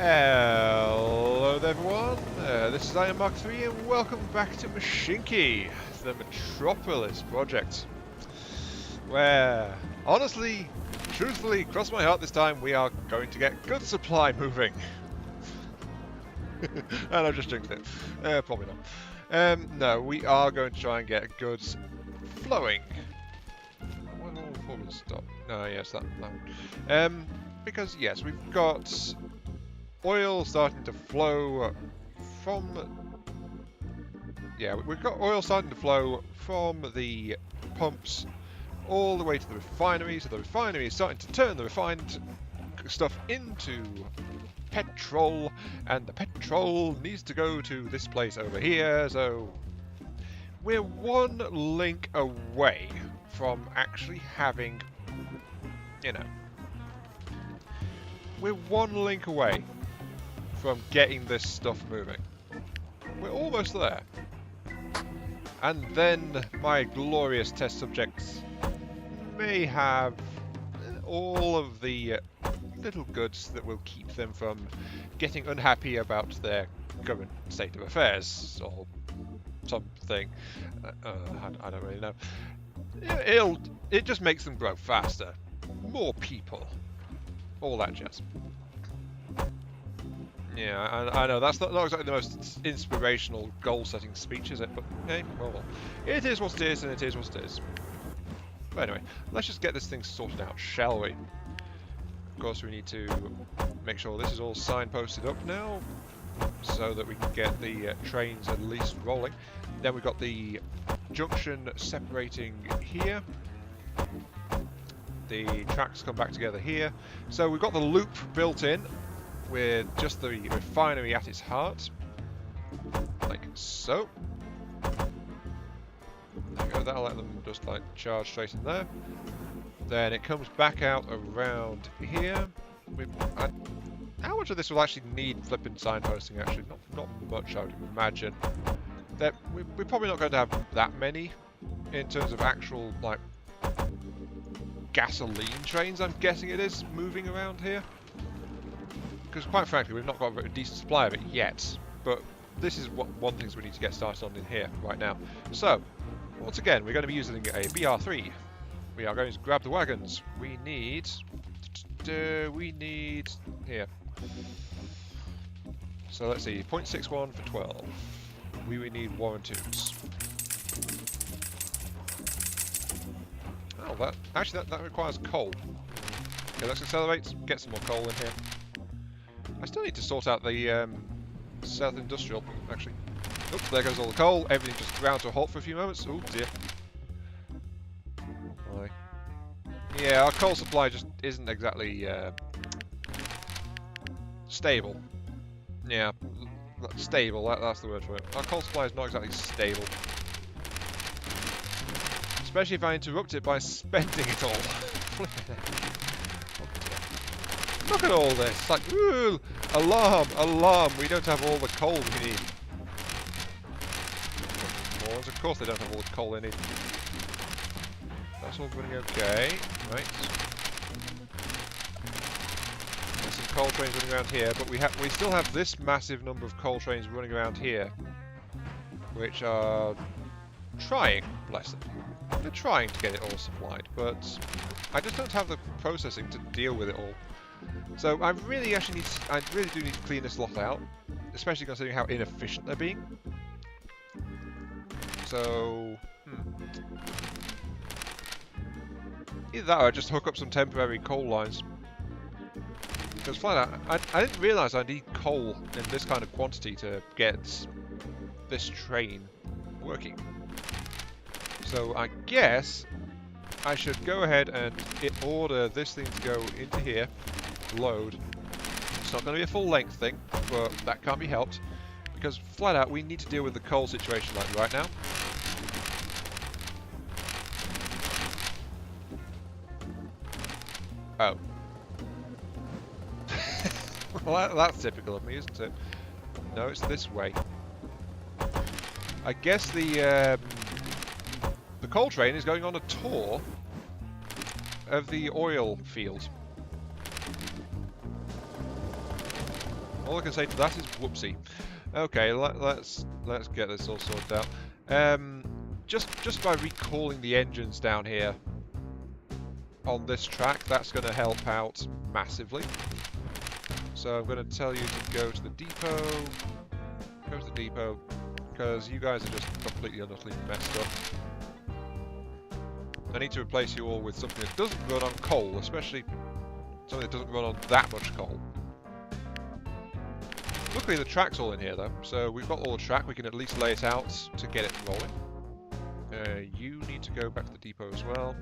Hello everyone, this is I Am Mark 3 and welcome back to Mashinky, the Metropolis project. Where, honestly, truthfully, cross my heart this time, we are going to get goods supply moving. And I've just jinxed it. Probably not. No, we are going to try and get goods flowing. Why not all forward stop? No, yes, that one. Because yes, we've got oil starting to flow from... Yeah, we've got oil starting to flow from the pumps all the way to the refinery, so the refinery is starting to turn the refined stuff into petrol, and the petrol needs to go to this place over here, so we're one link away from actually having, you know, we're one link away from getting this stuff moving. We're almost there. And then my glorious test subjects may have all of the little goods that will keep them from getting unhappy about their current state of affairs or something. I don't really know. It just makes them grow faster. More people. All that jazz. Yeah, I know, that's not exactly the most inspirational goal-setting speech, is it? But, hey, well, it is what it is, and it is what it is. But anyway, let's just get this thing sorted out, shall we? Of course, we need to make sure this is all signposted up now, so that we can get the trains at least rolling. Then we've got the junction separating here. The tracks come back together here. So we've got the loop built in, with just the refinery at its heart, like so. There we go, that'll let them just like charge straight in there. Then it comes back out around here. How much of this will actually need flipping signposting? Actually, not much, I would imagine. We're probably not going to have that many in terms of actual like gasoline trains. I'm guessing it is moving around here. Because quite frankly, we've not got a decent supply of it yet, but this is one thing we need to get started on in here right now. So, once again, we're going to be using a BR3. We are going to grab the wagons. We need here. So let's see, 0.61 for 12. We would need warranties. Oh, that requires coal. Okay, let's accelerate. Get some more coal in here. I still need to sort out the South Industrial, actually. Oops, there goes all the coal. Everything just ground to a halt for a few moments. Oh dear. Right. Yeah, our coal supply just isn't exactly stable. Yeah, stable, that's the word for it. Our coal supply is not exactly stable. Especially if I interrupt it by spending it all. Look at all this, like, ooh, alarm, alarm, we don't have all the coal we need. Morons, of course they don't have all the coal they need. That's all running okay, right. There's some coal trains running around here, but we still have this massive number of coal trains running around here, which are trying, bless them. They're trying to get it all supplied, but I just don't have the processing to deal with it all. So I really do need to clean this lot out, especially considering how inefficient they're being. So, either that or I just hook up some temporary coal lines. Because flat out, I didn't realise I need coal in this kind of quantity to get this train working. So I guess I should go ahead and order this thing to go into here. Load. It's not going to be a full length thing, but that can't be helped because flat out we need to deal with the coal situation like right now. Oh. Well, that's typical of me, isn't it? No, it's this way. I guess the coal train is going on a tour of the oil field. All I can say to that is whoopsie. Okay, let's get this all sorted out. Just by recalling the engines down here on this track, that's going to help out massively. So I'm going to tell you to go to the depot. Go to the depot, because you guys are just completely and utterly messed up. I need to replace you all with something that doesn't run on coal, especially something that doesn't run on that much coal. Luckily the track's all in here though, so we've got all the track, we can at least lay it out to get it rolling. You need to go back to the depot as well.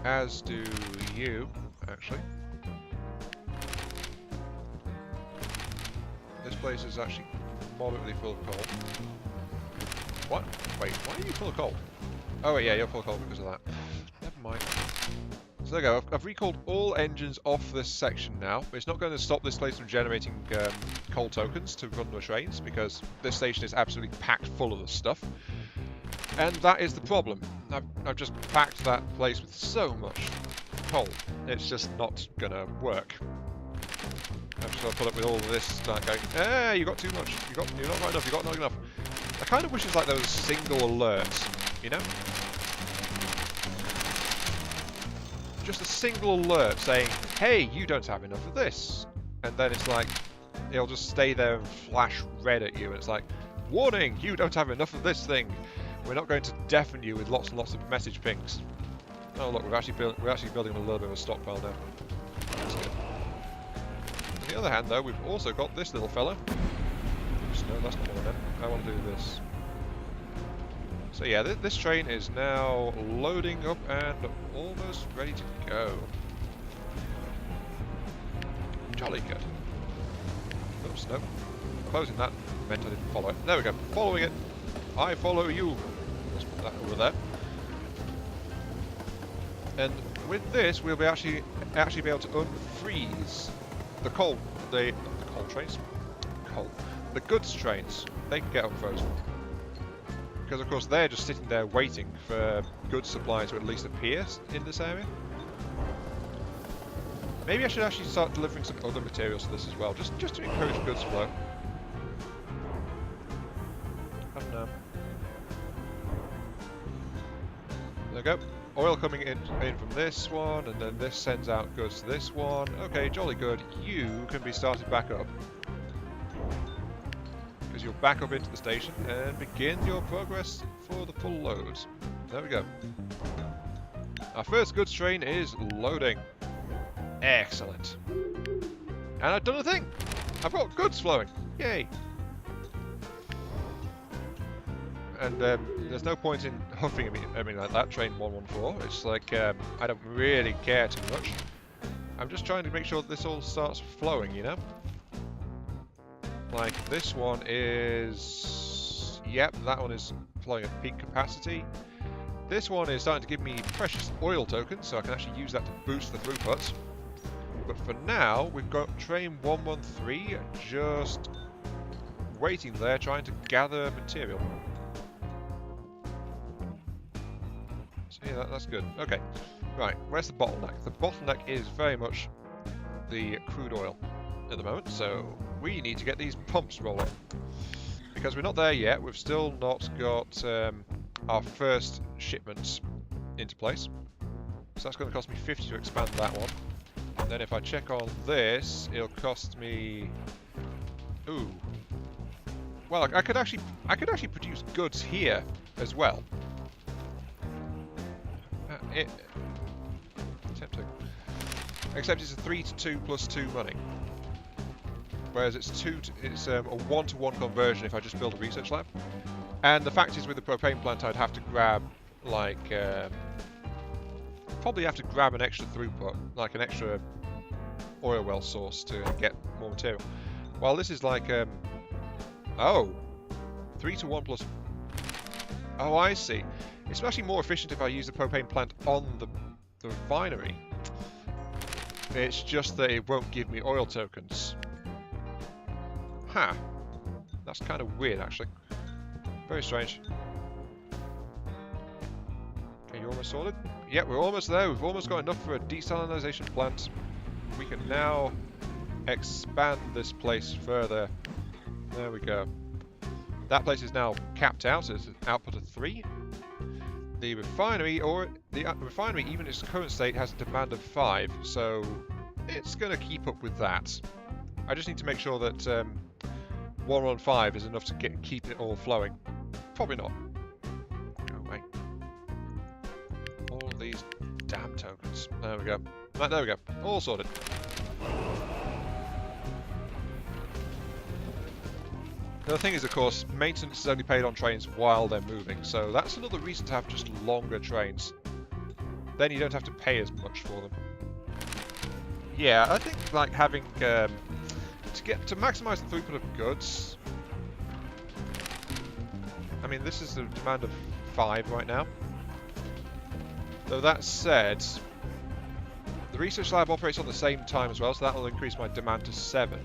As do you, actually. This place is actually moderately full of coal. What? Wait, why are you full of coal? Oh wait, yeah, you're full of coal because of that. Never mind. So there you go, I've recalled all engines off this section now. It's not going to stop this place from generating coal tokens to run the trains, because this station is absolutely packed full of this stuff. And that is the problem. I've just packed that place with so much coal. It's just not going to work. I'm just going to put up with all of this, start going, you got too much, you're not got enough, you got not enough. I kind of wish it's like there was a single alert, you know? Just a single alert saying, hey, you don't have enough of this. And then it's like, it'll just stay there and flash red at you, and it's like, warning, you don't have enough of this thing. We're not going to deafen you with lots and lots of message pings. Oh look, we're actually building a little bit of a stockpile now. That's good. On the other hand, though, we've also got this little fella. Oops, no, that's not what I meant. I want to do this. So yeah, this train is now loading up and almost ready to go. Jolly good. Oops, no. Closing that meant I didn't follow it. There we go. Following it. I follow you. Let's put that over there. And with this, we'll be actually be able to unfreeze the goods trains. They can get unfrozen. Because of course they're just sitting there waiting for goods supply to at least appear in this area. Maybe I should actually start delivering some other materials to this as well, just to encourage goods flow. I don't know. There we go. Oil coming in from this one, and then this sends out goods to this one. Okay, jolly good. You can be started back up. Because you'll back up into the station and begin your progress for the full load. There we go. Our first goods train is loading. Excellent. And I've done a thing! I've got goods flowing! Yay! And there's no point in huffing at me like that, train 114. It's like, I don't really care too much. I'm just trying to make sure that this all starts flowing, you know? Like, this one is... Yep, that one is flowing at peak capacity. This one is starting to give me precious oil tokens, so I can actually use that to boost the throughput. But for now, we've got train 113 just waiting there, trying to gather material. So yeah, that's good. Okay, right, where's the bottleneck? The bottleneck is very much the crude oil at the moment, so we need to get these pumps rolling. Because we're not there yet, we've still not got our first shipments into place. So that's going to cost me 50 to expand that one. And then if I check on this, it'll cost me... Ooh. Well, I could actually produce goods here as well. Tempting. Except it's a 3 to 2 plus 2 money. Whereas it's a 1-to-1 conversion if I just build a research lab. And the fact is, with the propane plant, I'd have to grab, like, probably have to grab an extra throughput, like an extra oil well source to get more material. While this is like, 3 to 1 plus... Oh, I see. It's actually more efficient if I use the propane plant on the refinery. It's just that it won't give me oil tokens. Huh. That's kind of weird, actually. Very strange. Okay, you almost sorted? Yeah, we're almost there. We've almost got enough for a desalinization plant. We can now expand this place further. There we go. That place is now capped out as an output of 3. The refinery, refinery, even in its current state, has a demand of 5, so it's going to keep up with that. I just need to make sure that 115 is enough to keep it all flowing. Probably not. Go away. All these damn tokens. There we go. Right, there we go. All sorted. The other thing is, of course, maintenance is only paid on trains while they're moving, so that's another reason to have just longer trains. Then you don't have to pay as much for them. Yeah, I think like having to maximise the throughput of goods. I mean, this is a demand of 5 right now. Though that said, the research lab operates on the same time as well, so that will increase my demand to 7.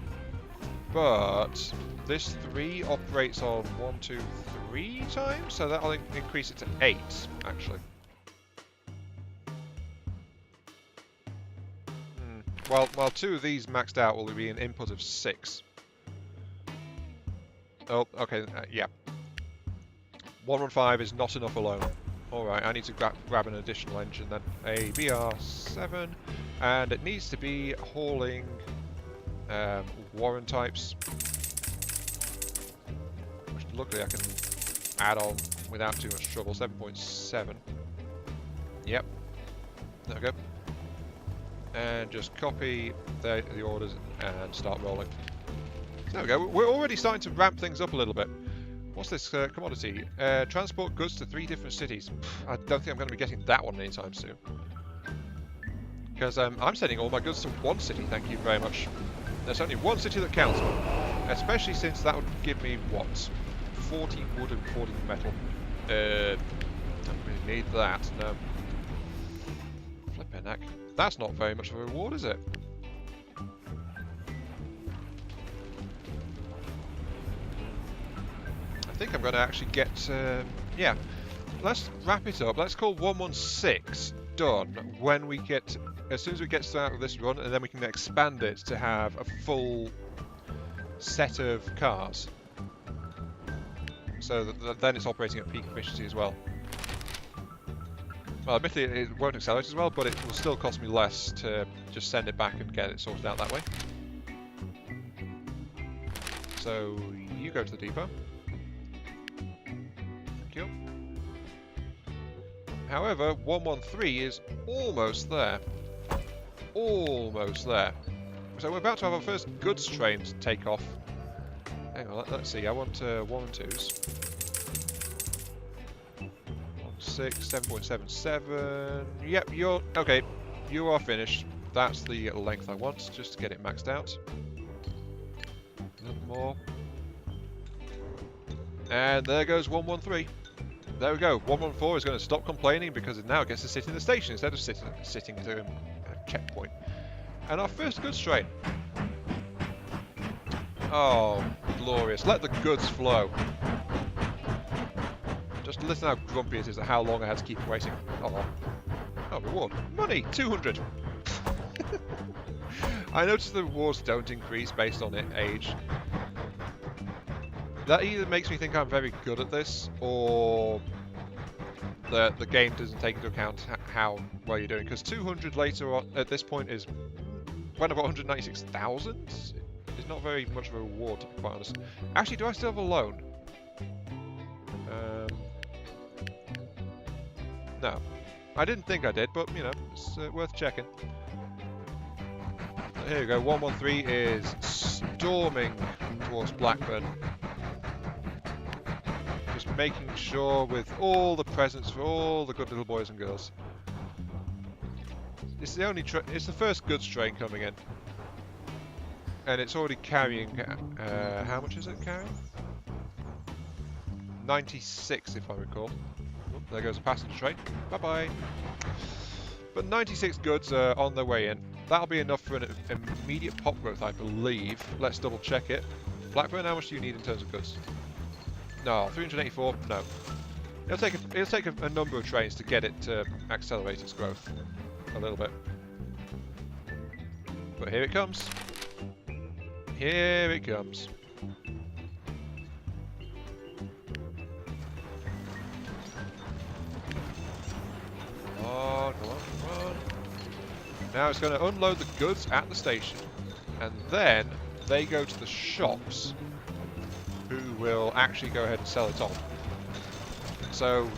But this 3 operates on 1, 2, 3 times, so that'll increase it to 8, actually. While 2 of these maxed out will be an input of 6. Oh, okay, yeah. 115 is not enough alone. Alright, I need to grab an additional engine then. A BR7, and it needs to be hauling Warren types. Which luckily I can add on without too much trouble. 7.7. Yep. There we go. And just copy the orders and start rolling. So there we go. We're already starting to ramp things up a little bit. What's this commodity? Transport goods to 3 different cities. I don't think I'm going to be getting that one anytime soon. Because I'm sending all my goods to 1 city, thank you very much. There's only 1 city that counts. Especially since that would give me, what? 40 wood and 40 metal. Don't really need that, no. Flippin' heck. That's not very much of a reward, is it? I think I'm going to actually get... yeah. Let's wrap it up. Let's call 116 done when we get... As soon as we get out of this run, and then we can expand it to have a full set of cars. So that then it's operating at peak efficiency as well. Well, admittedly, it won't accelerate as well, but it will still cost me less to just send it back and get it sorted out that way. So, you go to the depot. Thank you. However, 113 is almost there. Almost there. So we're about to have our first goods train take off. Hang on, let's see. I want 112s. 7.77. Yep, you're okay. You are finished. That's the length I want, just to get it maxed out. A little more. And there goes 113. There we go. 114 is going to stop complaining because it now gets to sit in the station instead of sitting at a checkpoint. And our first goods train. Oh, glorious. Let the goods flow. Just listen how grumpy it is at how long I had to keep waiting. Oh, reward. Money! 200! I noticed the rewards don't increase based on age. That either makes me think I'm very good at this, or the game doesn't take into account how well you're doing. Because 200 later on, at this point, is when I've got 196,000. It's not very much of a reward, to be quite honest. Actually, do I still have a loan? No. I didn't think I did, but, you know, it's worth checking. So here we go. 113 is storming towards Blackburn. Just making sure with all the presents for all the good little boys and girls. It's the only it's the first goods train coming in. And it's already carrying... how much is it carrying? 96, if I recall. Oh, there goes a passenger train. Bye-bye. But 96 goods are on their way in. That'll be enough for an immediate pop growth, I believe. Let's double check it. Blackburn, how much do you need in terms of goods? No, 384. No. It'll take a number of trains to get it to accelerate its growth a little bit. But here it comes. Here it comes. Come on, come on, come on. Now it's going to unload the goods at the station. And then they go to the shops, who will actually go ahead and sell it on. So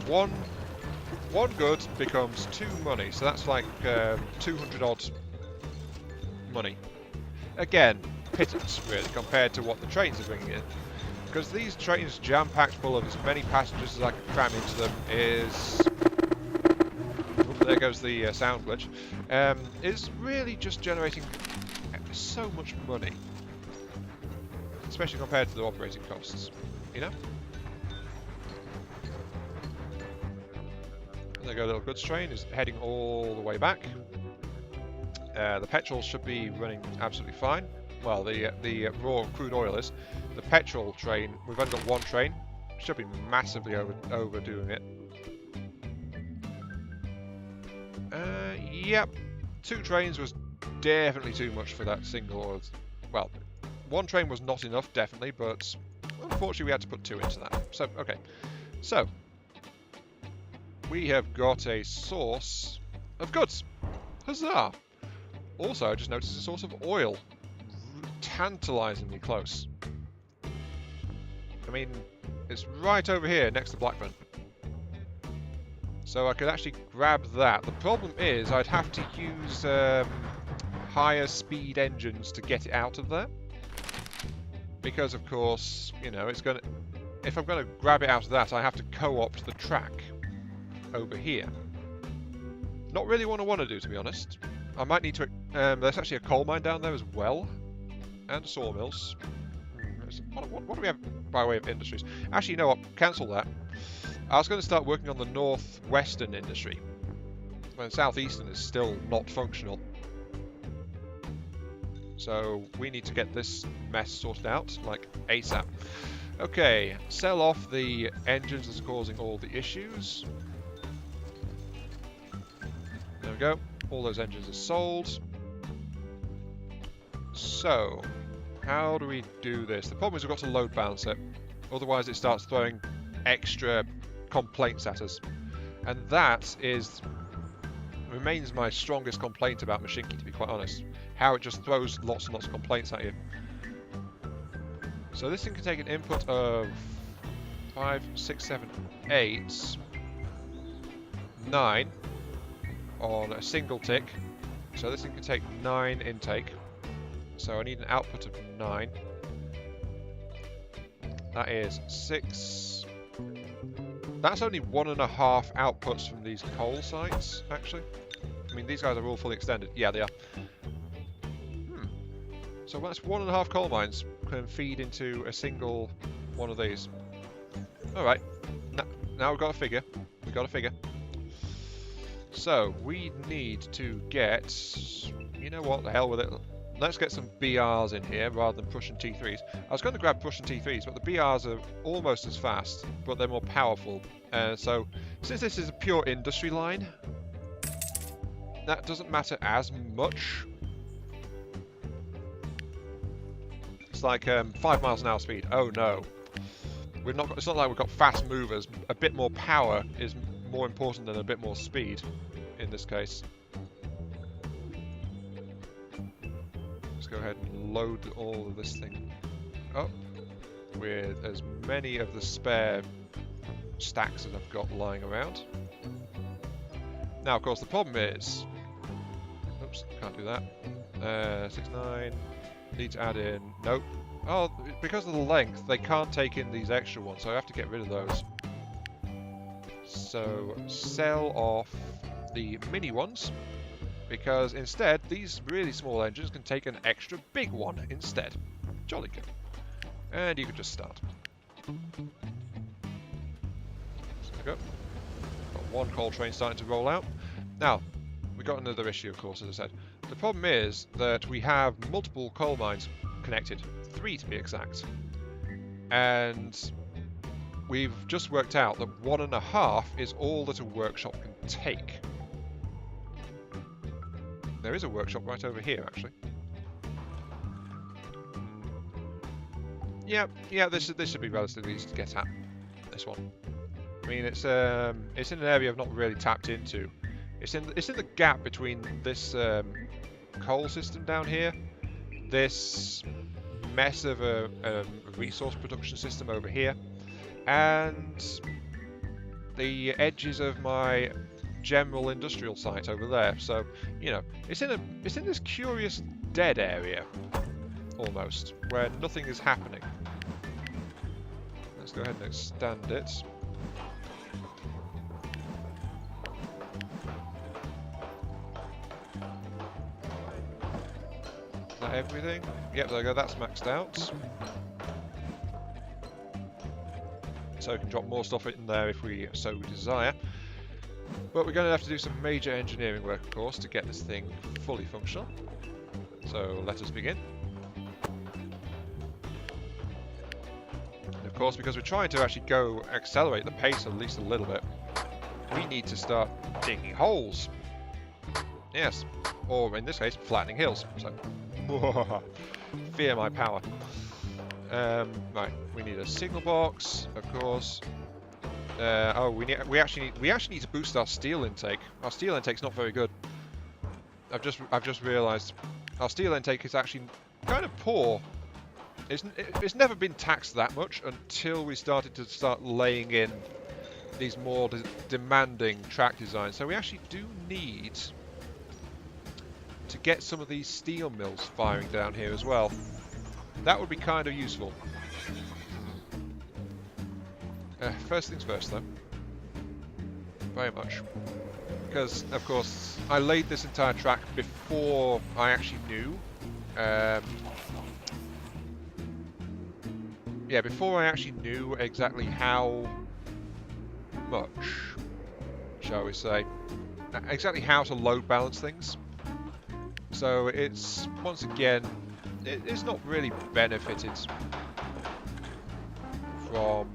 one good becomes 2 money, so that's like 200 odd money. Again, pittance really compared to what the trains are bringing in, because these trains jam-packed full of as many passengers as I can cram into them is... Oops, there goes the sound glitch. Is really just generating so much money, especially compared to the operating costs, you know? And there go, little goods train is heading all the way back. The petrol should be running absolutely fine. Well, the raw crude oil is. The petrol train, we've only got 1 train, should be massively overdoing it. Yep, 2 trains was definitely too much for that single oil. Well, 1 train was not enough, definitely, but unfortunately we had to put 2 into that. So, okay. So, we have got a source of goods. Huzzah! Also, I just noticed a source of oil. Tantalisingly close. I mean, it's right over here next to Blackburn. So I could actually grab that. The problem is I'd have to use higher speed engines to get it out of there. Because of course, you know, it's gonna... If I'm going to grab it out of that, I have to co-opt the track over here. Not really what I want to do, to be honest. I might need to... there's actually a coal mine down there as well. And sawmills. What do we have by way of industries? Actually, you know what? Cancel that. I was going to start working on the northwestern industry. When southeastern is still not functional. So we need to get this mess sorted out, like ASAP. Okay, sell off the engines that's causing all the issues. There we go. All those engines are sold. So, how do we do this? The problem is we've got to load balance it. Otherwise it starts throwing extra complaints at us. And that remains my strongest complaint about Mashinky, to be quite honest. How it just throws lots and lots of complaints at you. So this thing can take an input of 5, 6, 7, 8, 9 on a single tick. So this thing can take 9 intake. So I need an output of 9. That is 6. That's only 1.5 outputs from these coal sites, actually. I mean, these guys are all fully extended. Yeah, they are. So that's 1.5 coal mines can feed into a single one of these. Alright. Now we've got a figure. We've got a figure. So, we need to get... You know what? The hell with it. Let's get some BRs in here rather than Prussian T3s. I was going to grab Prussian T3s, but the BRs are almost as fast, but they're more powerful. So, since this is a pure industry line, that doesn't matter as much. It's like 5 miles an hour speed. Oh no. We've not got, it's not like we've got fast movers. A bit more power is more important than a bit more speed in this case. Let's go ahead and load all of this thing up with as many of the spare stacks as I've got lying around. Now, of course, the problem is... Oops, can't do that. 6, 9... Need to add in... Nope. Oh, because of the length, they can't take in these extra ones, so I have to get rid of those. So, sell off the mini ones, because instead, these really small engines can take an extra big one instead. Jolly good. And you can just start. There we go. Got one coal train starting to roll out. Now, we got another issue, of course, as I said. The problem is that we have multiple coal mines connected, 3 to be exact, and we've just worked out that 1.5 is all that a workshop can take. There is a workshop right over here, actually. Yeah. This should be relatively easy to get at. This one. I mean, it's in an area I've not really tapped into. It's in the gap between this coal system down here, this mess of a resource production system over here, and the edges of my general industrial site over there. So, you know, it's in this curious dead area, almost, where nothing is happening. Let's go ahead and extend it. Is that everything? Yep, there we go, that's maxed out. So we can drop more stuff in there if we so desire. But we're going to have to do some major engineering work, of course, to get this thing fully functional. So let us begin. And of course, because we're trying to actually accelerate the pace at least a little bit, we need to start digging holes. Yes, or in this case, flattening hills. So, fear my power. Right, we need a signal box, of course. We actually need to boost our steel intake. Our steel intake's not very good. I've just realised our steel intake is actually kind of poor. It's never been taxed that much until we started laying in these more demanding track designs. So we actually do need to get some of these steel mills firing down here as well. That would be kind of useful. First things first, though. Very much. Because, of course, I laid this entire track before I actually knew. Before I actually knew exactly how much, shall we say, exactly how to load balance things. So it's, once again, it's not really benefited from...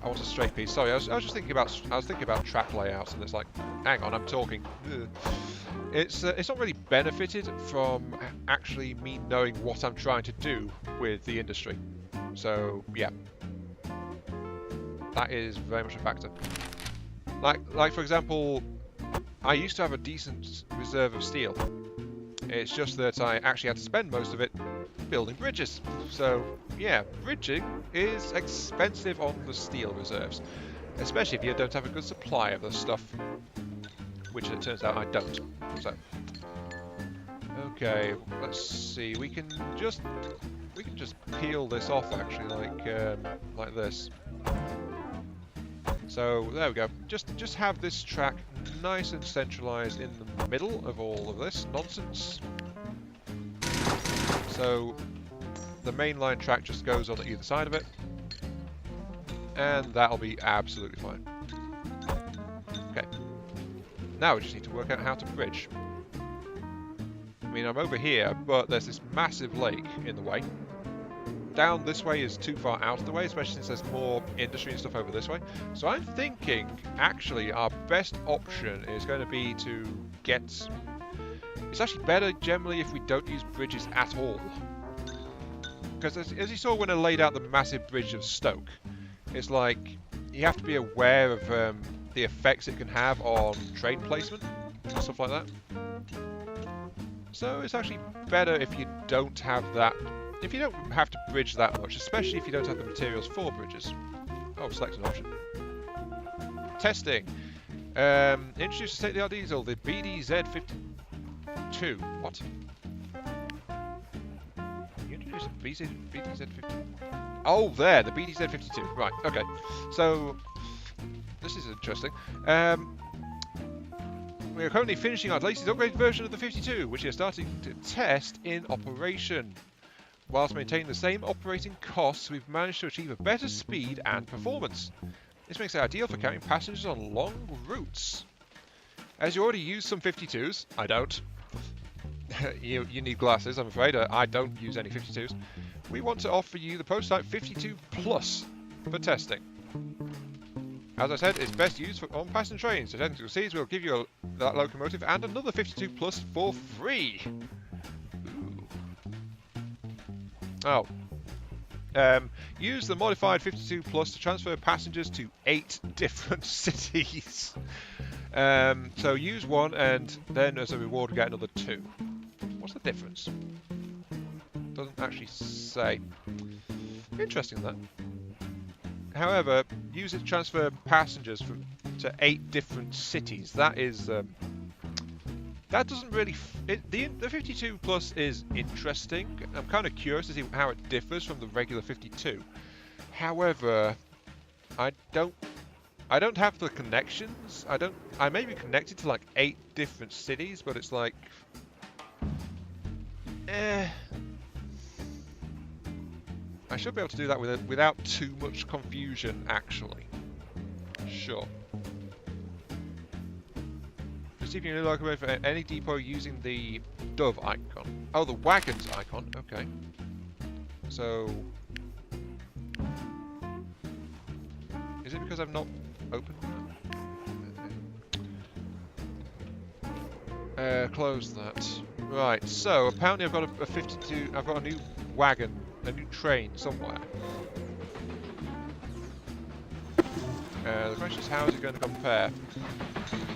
I want a straight piece. Sorry, I was just thinking about track layouts, and it's like, hang on, I'm talking. Ugh. It's not really benefited from actually me knowing what I'm trying to do with the industry. So yeah, that is very much a factor. Like for example, I used to have a decent reserve of steel. It's just that I actually had to spend most of it building bridges. So yeah, bridging is expensive on the steel reserves, especially if you don't have a good supply of this stuff, which it turns out I don't. So okay, let's see. We can just peel this off actually, like this. So there we go. Just have this track nice and centralized in the middle of all of this nonsense. So the mainline track just goes on either side of it, and that'll be absolutely fine. Okay. Now we just need to work out how to bridge. I mean, I'm over here, but there's this massive lake in the way. Down this way is too far out of the way, especially since there's more industry and stuff over this way. So I'm thinking, actually, our best option is going to be to get... It's actually better, generally, if we don't use bridges at all. Because as you saw when I laid out the massive bridge of Stoke, it's like, you have to be aware of the effects it can have on train placement and stuff like that. So it's actually better if you don't have that... If you don't have to bridge that much, especially if you don't have the materials for bridges. Oh, select an option. Testing. Introduce a state-of-the-art diesel, the BDZ52. What? You introduce a BDZ52? Oh, there, the BDZ52. Right, okay. So, this is interesting. We are currently finishing our latest upgraded version of the 52, which we are starting to test in operation. Whilst maintaining the same operating costs, we've managed to achieve a better speed and performance. This makes it ideal for carrying passengers on long routes. As you already use some 52s, I don't. you need glasses, I'm afraid. I don't use any 52s. We want to offer you the prototype 52 Plus for testing. As I said, it's best used on passenger trains. So technical seeds will give you that locomotive and another 52 Plus for free. Oh. Use the modified 52 plus to transfer passengers to 8 different cities. So use one and then as a reward get another 2. What's the difference? Doesn't actually say. Interesting that. However, use it to transfer passengers to 8 different cities. That is... that doesn't really... the 52 plus is interesting. I'm kind of curious to see how it differs from the regular 52. However, I don't have the connections. I may be connected to like 8 different cities, but it's like... I should be able to do that without too much confusion, actually. Sure. Receiving a new locomotive for any depot using the dove icon. Oh, the wagons icon. Okay. So... is it because I've not opened that? Close that. Right, so apparently I've got a 52... I've got a new wagon, a new train somewhere. The question is, how is it going to compare?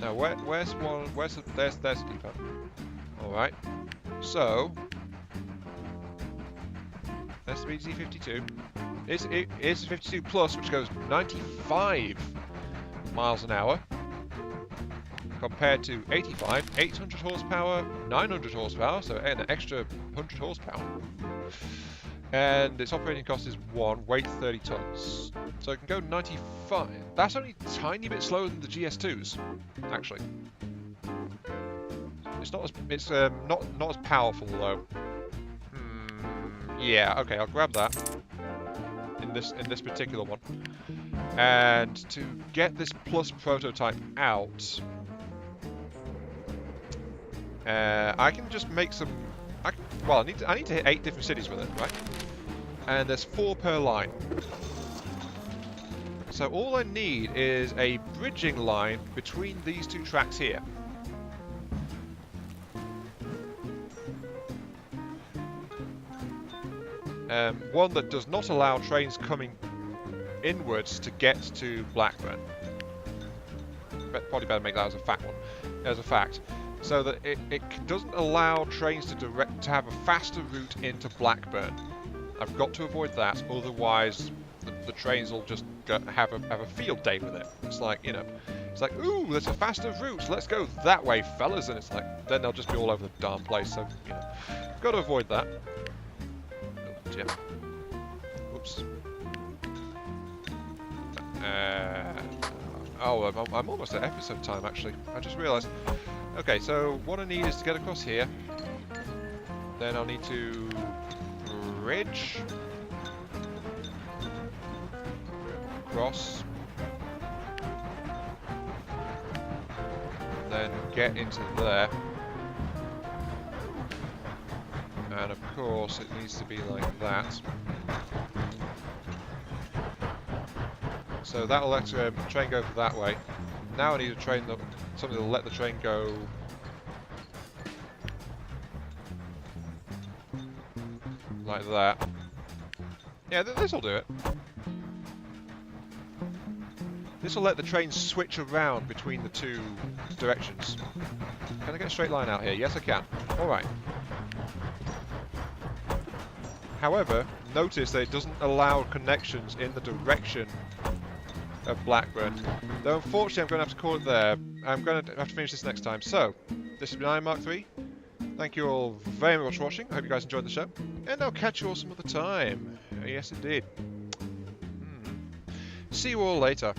Now, where's one? There's the depot. All right. So, that's the BZ52. It's 52 plus, which goes 95 miles an hour, compared to 85, 800 horsepower, 900 horsepower, so an extra 100 horsepower. And its operating cost is 1, weight 30 tons. So it can go 95. That's only a tiny bit slower than the GS2s, actually. It's not as not as powerful though. Yeah, okay, I'll grab that in this particular one. And to get this plus prototype out, I can just make some. Well, I need to hit 8 different cities with it, right? And there's 4 per line. So all I need is a bridging line between these 2 tracks here. One that does not allow trains coming inwards to get to Blackburn. But probably better make that as a fact. So that it doesn't allow trains to have a faster route into Blackburn. I've got to avoid that, otherwise the trains will just have a field day with it. It's like, you know, it's like, ooh, there's a faster route, let's go that way, fellas, and it's like, then they'll just be all over the darn place, so, you know, got to avoid that. Oh, yeah. Oops. I'm almost at episode time, actually. I just realised. Okay, so what I need is to get across here. Then I'll need to bridge across, then get into there, and of course it needs to be like that. So that'll let the train go that way. Now I need a train something that'll let the train go like that. Yeah, this will do it. This will let the train switch around between the 2 directions. Can I get a straight line out here? Yes, I can. Alright. However, notice that it doesn't allow connections in the direction of Blackburn. Though unfortunately I'm going to have to call it there. I'm going to have to finish this next time. So, this has been Iron Mark 3. Thank you all very much for watching. I hope you guys enjoyed the show. And I'll catch you all some other time. Yes, indeed. See you all later.